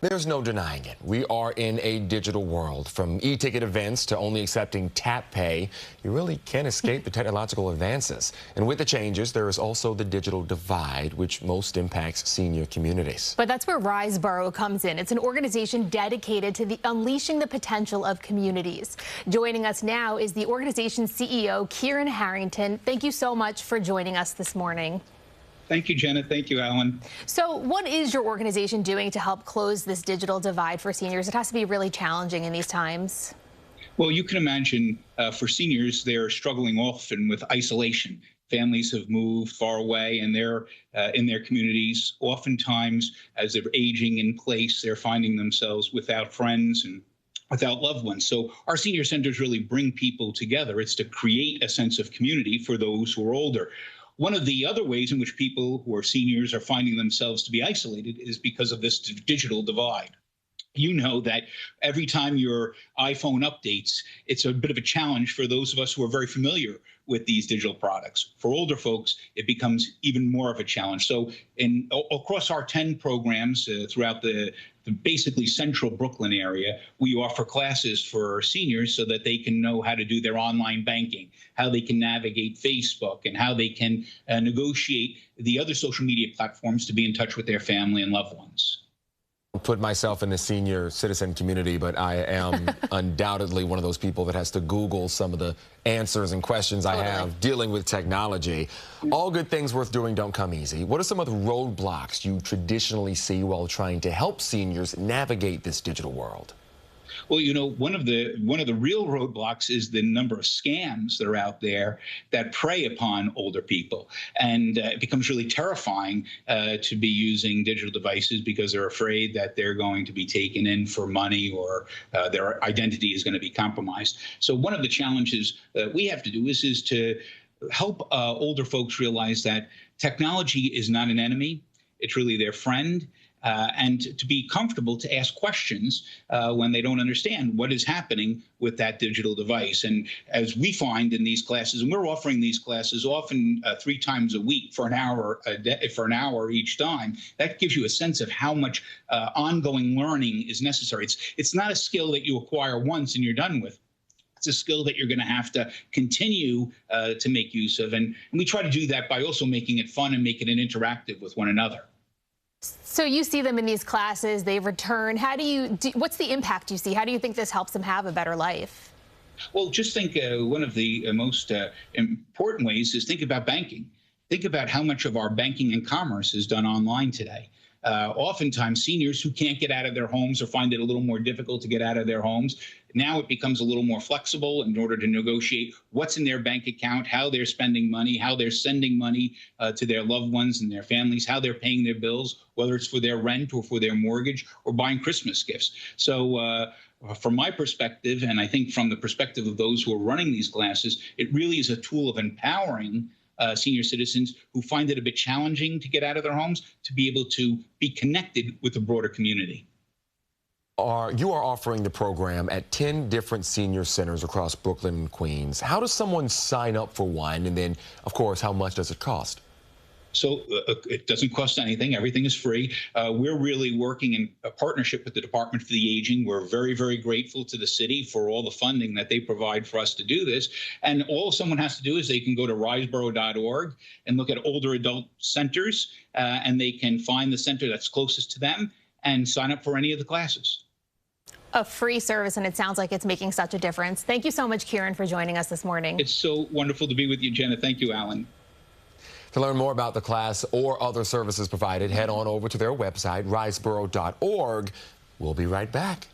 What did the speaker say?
There's no denying it. We are in a digital world. From e-ticket events to only accepting tap pay, you really can't escape the technological advances. And with the changes, there is also the digital divide, which most impacts senior communities. But that's where RiseBoro comes in. It's an organization dedicated to unleashing the potential of communities. Joining us now is the organization's CEO, Kieran Harrington. Thank you so much for joining us this morning. Thank you, Jenna. Thank you, Alan. So what is your organization doing to help close this digital divide for seniors? It has to be really challenging in these times. Well, you can imagine for seniors, they're struggling often with isolation. Families have moved far away and they're in their communities. Oftentimes, as they're aging in place, they're finding themselves without friends and without loved ones. So our senior centers really bring people together. It's to create a sense of community for those who are older. One of the other ways in which people who are seniors are finding themselves to be isolated is because of this digital divide. You know that every time your iPhone updates, it's a bit of a challenge for those of us who are very familiar with these digital products. For older folks, it becomes even more of a challenge. So across our 10 programs throughout the basically central Brooklyn area, we offer classes for seniors so that they can know how to do their online banking, how they can navigate Facebook, and how they can negotiate the other social media platforms to be in touch with their family and loved ones. Put myself in the senior citizen community, but I am undoubtedly one of those people that has to Google some of the answers and questions I have dealing with technology. All good things worth doing don't come easy. What are some of the roadblocks you traditionally see while trying to help seniors navigate this digital world? Well, you know, one of the real roadblocks is the number of scams that are out there that prey upon older people. And it becomes really terrifying to be using digital devices because they're afraid that they're going to be taken in for money or their identity is going to be compromised. So one of the challenges that we have to do is to help older folks realize that technology is not an enemy. It's really their friend. And to be comfortable to ask questions when they don't understand what is happening with that digital device. And as we find in these classes, and we're offering these classes often 3 times a week for an hour each time, that gives you a sense of how much ongoing learning is necessary. It's not a skill that you acquire once and you're done with. It's a skill that you're going to have to continue to make use of. And we try to do that by also making it fun and making it interactive with one another. So you see them in these classes, they return. What's the impact you see? How do you think this helps them have a better life? Well, just think one of the most important ways is think about banking. Think about how much of our banking and commerce is done online today. Oftentimes, seniors who can't get out of their homes or find it a little more difficult to get out of their homes, now it becomes a little more flexible in order to negotiate what's in their bank account, how they're spending money, how they're sending money to their loved ones and their families, how they're paying their bills, whether it's for their rent or for their mortgage or buying Christmas gifts. So from my perspective, and I think from the perspective of those who are running these classes, it really is a tool of empowering senior citizens who find it a bit challenging to get out of their homes to be able to be connected with the broader community. You are offering the program at 10 different senior centers across Brooklyn and Queens. How does someone sign up for one? And then, of course, how much does it cost? So it doesn't cost anything. Everything is free. We're really working in a partnership with the Department for the Aging. We're very, very grateful to the city for all the funding that they provide for us to do this. And all someone has to do is they can go to riseboro.org and look at older adult centers, and they can find the center that's closest to them and sign up for any of the classes. A free service, and it sounds like it's making such a difference. Thank you so much, Kieran, for joining us this morning. It's so wonderful to be with you, Jenna. Thank you, Alan. To learn more about the class or other services provided, head on over to their website, riseboro.org. We'll be right back.